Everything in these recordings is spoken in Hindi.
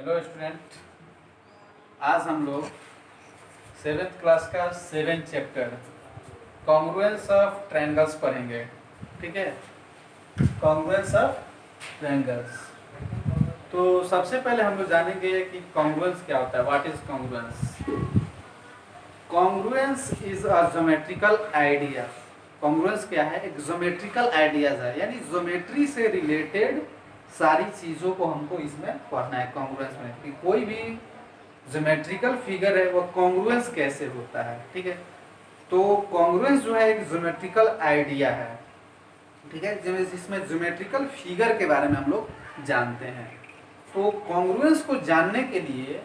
हेलो स्टूडेंट, आज हम लोग 7th क्लास का 7th chapter congruence of triangles पढ़ेंगे। ठीक है, कॉन्ग्रुएंस ऑफ ट्रायंगल्स। तो सबसे पहले हम लोग जानेंगे कि कॉन्ग्रुएंस क्या होता है। What is congruence? Congruence is a geometrical idea. Congruence क्या है? एक ज्योमेट्रिकल आइडियाज है, यानी ज्योमेट्री से रिलेटेड सारी चीज़ों को हमको इसमें पढ़ना है कॉन्ग्रुएंस में, कि कोई भी ज्योमेट्रिकल फिगर है वो कॉन्ग्रुएंस कैसे होता है। ठीक है, तो कॉन्ग्रुएंस जो है एक ज्योमेट्रिकल आइडिया है। ठीक है, जिसमें ज्योमेट्रिकल फिगर के बारे में हम लोग जानते हैं। तो कॉन्ग्रुएंस को जानने के लिए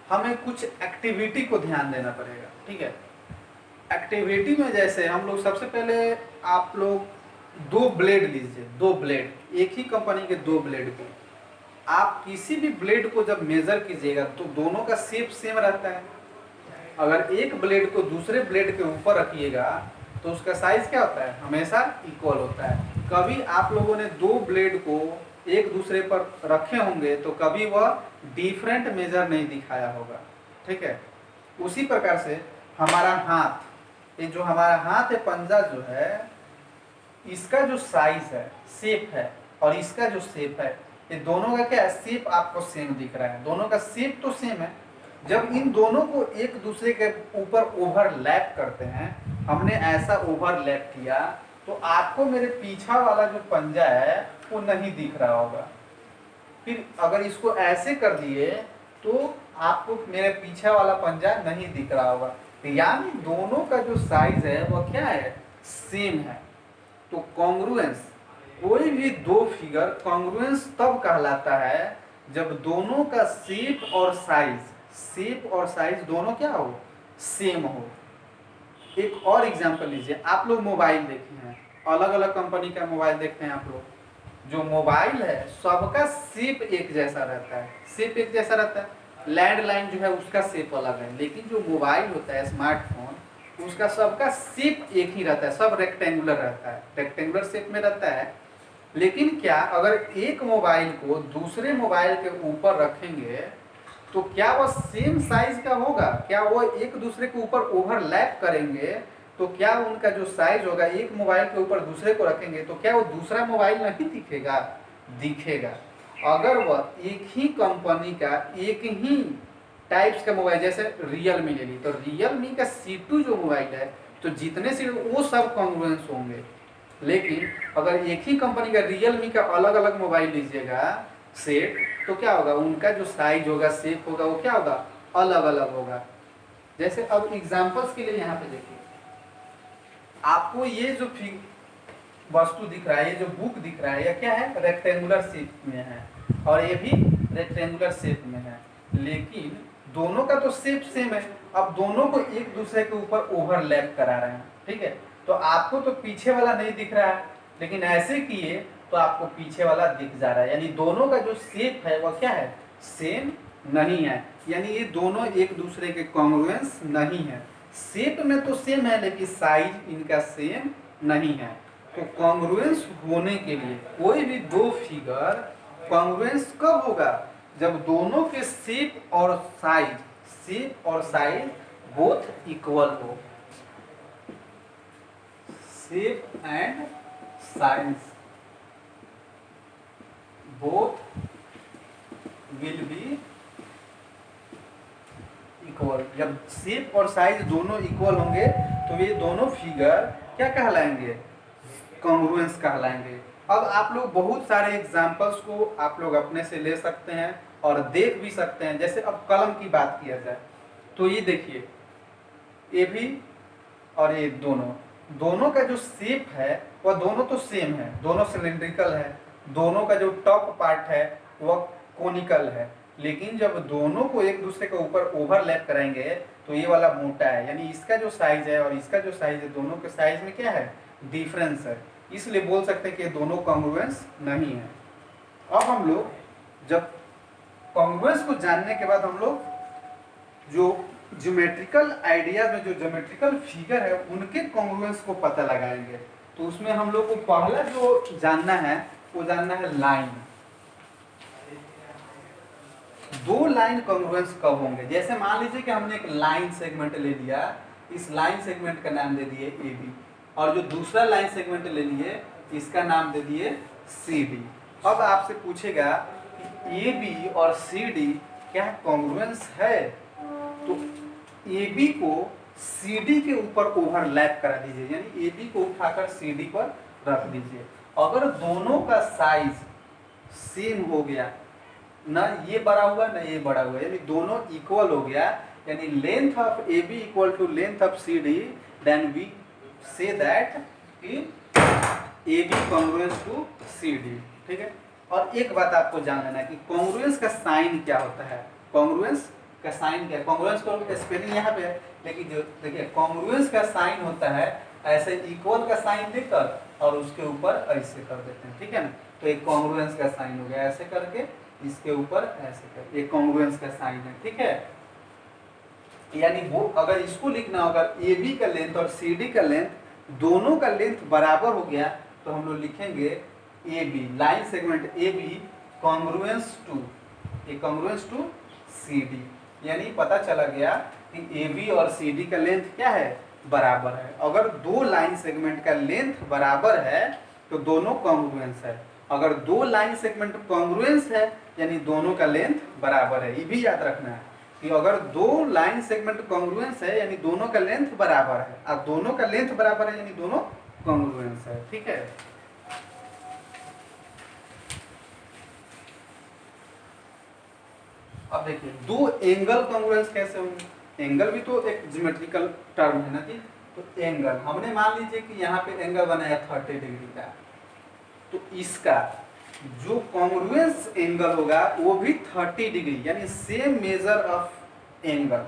हमें कुछ एक्टिविटी को ध्यान देना पड़ेगा। ठीक है, एक्टिविटी में जैसे हम लोग सबसे पहले आप लोग दो ब्लेड लीजिए, दो ब्लेड, एक ही कंपनी के दो ब्लेड को आप किसी भी ब्लेड को जब मेजर कीजिएगा तो दोनों का शेप सेम रहता है। अगर एक ब्लेड को दूसरे ब्लेड के ऊपर रखिएगा तो उसका साइज क्या होता है? हमेशा इक्वल होता है। कभी आप लोगों ने दो ब्लेड को एक दूसरे पर रखे होंगे तो कभी वह डिफरेंट मेजर नहीं दिखाया होगा। ठीक है, उसी प्रकार से हमारा हाथ, ये जो हमारा हाथ है, पंजा जो है, इसका जो साइज है, शेप है, और इसका जो शेप है, ये दोनों का क्या है? शेप आपको सेम दिख रहा है, दोनों का शेप तो सेम है। जब इन दोनों को एक दूसरे के ऊपर ओवरलैप करते हैं, हमने ऐसा ओवरलैप किया तो आपको मेरे पीछा वाला जो पंजा है वो नहीं दिख रहा होगा। फिर अगर इसको ऐसे कर दिए तो आपको मेरे पीछे वाला पंजा नहीं दिख रहा होगा। यानी दोनों का जो साइज है वो क्या है? सेम है। तो कॉन्ग्रुएंस, कोई भी दो फिगर कॉन्ग्रुएंस तब कहलाता है जब दोनों का शेप और साइज दोनों क्या हो? सेम हो। एक और एग्जांपल लीजिए, आप लोग मोबाइल देखे हैं, अलग अलग कंपनी का मोबाइल देखते हैं आप लोग। जो मोबाइल है सबका शेप एक जैसा रहता है, शेप एक जैसा रहता है। लैंडलाइन जो है उसका शेप अलग है, लेकिन जो मोबाइल होता है स्मार्टफोन, उसका सबका शेप एक ही रहता है, सब रेक्टेंगुलर रहता है, रेक्टेंगुलर शेप में रहता है। लेकिन क्या अगर एक मोबाइल को दूसरे मोबाइल के ऊपर रखेंगे तो क्या वह सेम साइज का होगा? क्या वो एक दूसरे के ऊपर ओवरलैप करेंगे तो क्या उनका जो साइज होगा, एक मोबाइल के ऊपर दूसरे को रखेंगे तो क्या वो दूसरा मोबाइल नहीं दिखेगा? दिखेगा। अगर वह एक ही कंपनी का एक ही टाइप्स का मोबाइल, जैसे रियलमी ले ली, तो रियलमी का C2 जो मोबाइल है, तो जितने से वो सब कॉन्ग्रुएंस होंगे। लेकिन अगर एक ही कंपनी का रियलमी का अलग अलग मोबाइल लीजिएगा सेट, तो क्या होगा? उनका जो साइज होगा, शेप होगा, वो क्या होगा? अलग अलग होगा। जैसे अब एग्जांपल्स के लिए यहाँ पे देखिए, आपको ये जो वस्तु दिख रहा है, ये जो बुक दिख रहा है, ये क्या है? रेक्टेंगुलर शेप में है, और ये भी रेक्टेंगुलर शेप में है, लेकिन दोनों का तो शेप सेम है। अब दोनों को एक दूसरे के ऊपर ओवरलैप करा रहे हैं। ठीक है, तो आपको तो पीछे वाला नहीं दिख रहा है, लेकिन ऐसे किए तो आपको पीछे वाला दिख जा रहा है। यानी दोनों का जो शेप है वह क्या है? सेम नहीं है। यानी ये दोनों एक दूसरे के कॉन्ग्रुएंस नहीं है। शेप में तो सेम है लेकिन साइज इनका सेम नहीं है। तो कॉन्ग्रुएंस होने के लिए कोई भी दो फिगर कॉन्ग्रुएंस कब होगा? जब दोनों के शेप और साइज बोथ इक्वल हो। Shape and size both will be equal. जब शेप और साइज दोनों इक्वल होंगे तो ये दोनों फिगर क्या कहलाएंगे? कॉन्ग्रुएंस कहलाएंगे। अब आप लोग बहुत सारे एग्जांपल्स को आप लोग अपने से ले सकते हैं और देख भी सकते हैं। जैसे अब कलम की बात किया जाए तो ये देखिए, ये भी और ये दोनों का जो शेप है वह दोनों तो सेम है, दोनों सिलिंड्रिकल है, दोनों का जो टॉप पार्ट है वह कोनिकल है। लेकिन जब दोनों को एक दूसरे के ऊपर ओवरलैप कराएंगे तो ये वाला मोटा है, यानी इसका जो साइज है और इसका जो साइज है, दोनों के साइज में क्या है? डिफरेंस है। इसलिए बोल सकते हैं कि दोनों कॉन्ग्रुएंस नहीं है। अब हम लोग जब कॉन्ग्रुएंस को जानने के बाद हम लोग जो ज्योमेट्रिकल आइडिया में जो ज्योमेट्रिकल फिगर है उनके कॉन्ग्रुएंस को पता लगाएंगे। तो उसमें हम लोग को पहला जो जानना है वो जानना है लाइन। दो लाइन कॉन्ग्रुएंस कब होंगे? जैसे मान लीजिए कि हमने एक लाइन सेगमेंट ले लिया, इस लाइन सेगमेंट का नाम दे दिए ए बी, और जो दूसरा लाइन सेगमेंट ले लिए इसका नाम दे दिए सी डी। अब आपसे पूछेगा कि ए बी और सी डी क्या कॉन्ग्रुएंस है? तो ए बी को सी डी के ऊपर ओवरलैप करा दीजिए, यानी ए बी को उठाकर सी डी पर रख दीजिए। अगर दोनों का साइज सेम हो गया, ना ये बड़ा हुआ ना ये बड़ा हुआ, यानी दोनों इक्वल हो गया, यानी length of A B equal to length of C D, then we say that कि A B congruence to C D. ठीक है। और एक बात आपको जान लेना है कि कॉन्ग्रुएंस का साइन क्या होता है। कॉन्ग्रुएंस का साइन क्या है? कॉन्ग्रुएंस का स्पेलिंग यहाँ पे है, लेकिन जो देखिए कॉन्ग्रुएंस का साइन होता है ऐसे इक्वल का साइन देकर और उसके ऊपर ऐसे कर देते हैं। ठीक है ना। तो एक कॉन्ग्रुएंस का साइन हो गया, ऐसे करके इसके ऊपर ऐसे कर, एक कॉन्ग्रुएंस का साइन है। ठीक है। यानी वो अगर इसको लिखना होगा ए बी का लेंथ और सी डी का लेंथ दोनों का लेंथ बराबर हो गया, तो हम लोग लिखेंगे A B line segment A B congruence to C D. यानी पता चला गया कि ए बी और सी डी का लेंथ क्या है? बराबर है। अगर दो लाइन सेगमेंट का लेंथ बराबर है तो दोनों कॉन्ग्रुएंस है। अगर दो लाइन सेगमेंट कॉन्ग्रुएंस है यानी दोनों का लेंथ बराबर है। ये भी याद रखना है कि अगर दो लाइन सेगमेंट कॉन्ग्रुएंस है यानी दोनों का लेंथ बराबर है, अब दोनों का लेंथ बराबर है यानी दोनों कॉन्ग्रुएंस है। ठीक है। अब देखिए दो एंगल कॉन्ग्रुएंस कैसे होंगे? एंगल भी तो एक ज्योमेट्रिकल टर्म है ना जी। तो एंगल हमने मान लीजिए कि यहाँ पे एंगल बनाया 30 डिग्री का, तो इसका जो कॉन्ग्रुएंस एंगल होगा वो भी 30 डिग्री, यानी सेम मेजर ऑफ एंगल।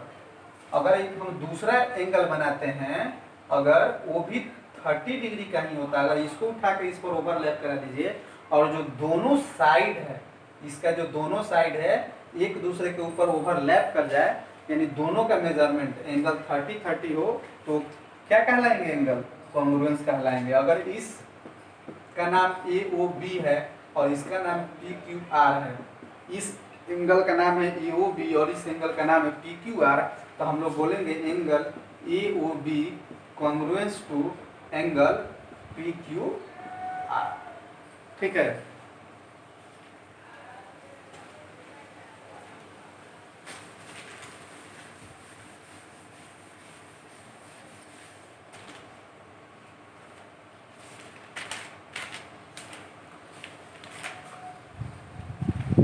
अगर एक हम दूसरा एंगल बनाते हैं, अगर वो भी 30 डिग्री का ही होता, अगर इसको उठा के इस पर ओवरलैप करा दीजिए और जो दोनों साइड है, इसका जो दोनों साइड है एक दूसरे के ऊपर ओवरलैप कर जाए, यानी दोनों का मेजरमेंट एंगल 30-30 हो, तो क्या कहलाएंगे? एंगल कॉन्ग्रुएंस कहलाएंगे। अगर इस का नाम ए ओ बी है और इसका नाम पी क्यू आर है, इस एंगल का नाम है ए ओ बी और इस एंगल का नाम है पी क्यू आर, तो हम लोग बोलेंगे angle A O B congruence to angle P Q R. ठीक है।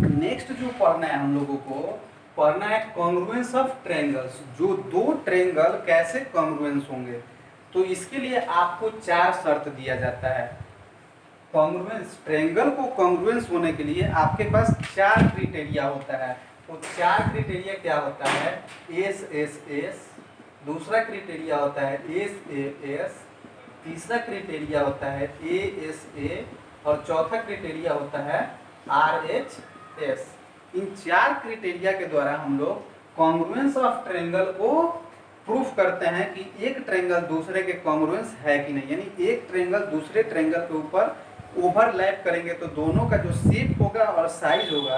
नेक्स्ट जो पढ़ना है हम लोगों को, पढ़ना है कॉन्ग्रुएंस ऑफ ट्रायंगल्स। जो दो ट्रायंगल कैसे कॉन्ग्रुएंस होंगे, तो इसके लिए आपको 4 शर्त दिया जाता है। कॉन्ग्रुएंस ट्रायंगल को कॉन्ग्रुएंस होने के लिए आपके पास 4 क्राइटेरिया होता है। तो 4 क्राइटेरिया क्या होता है? एस एस एस, दूसरा क्राइटेरिया होता है एस ए एस, तीसरा क्राइटेरिया होता है ए एस ए और चौथा क्राइटेरिया होता है आर एच एस। इन 4 क्राइटेरिया के द्वारा हम लोग कॉन्ग्रुएंस ऑफ ट्रायंगल को प्रूफ करते हैं कि एक ट्रायंगल दूसरे के कॉन्ग्रुएंस है कि नहीं, यानी एक ट्रायंगल दूसरे ट्रायंगल के ऊपर ओवरलैप करेंगे तो दोनों का जो शेप होगा और साइज होगा,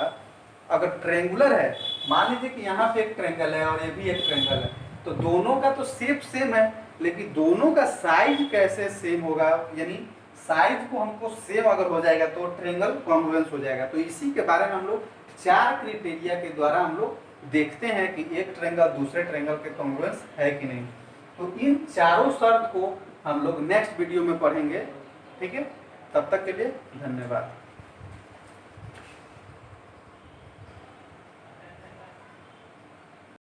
अगर ट्रायंगुलर है, मान लीजिए कि यहाँ पे एक ट्रायंगल है और ये भी एक ट्रायंगल है, तो दोनों का तो शेप सेम है, लेकिन दोनों का साइज कैसे सेम होगा, यानी साइज को हमको सेम अगर हो जाएगा तो ट्रायंगल कॉन्ग्रुएंस हो जाएगा। तो इसी के बारे में हम लोग 4 क्राइटेरिया के द्वारा हम लोग देखते हैं कि एक ट्रायंगल दूसरे ट्रायंगल के कॉन्ग्रुएंस है कि नहीं। तो इन चारों शर्त को हम लोग नेक्स्ट वीडियो में पढ़ेंगे। ठीक है, तब तक के लिए धन्यवाद।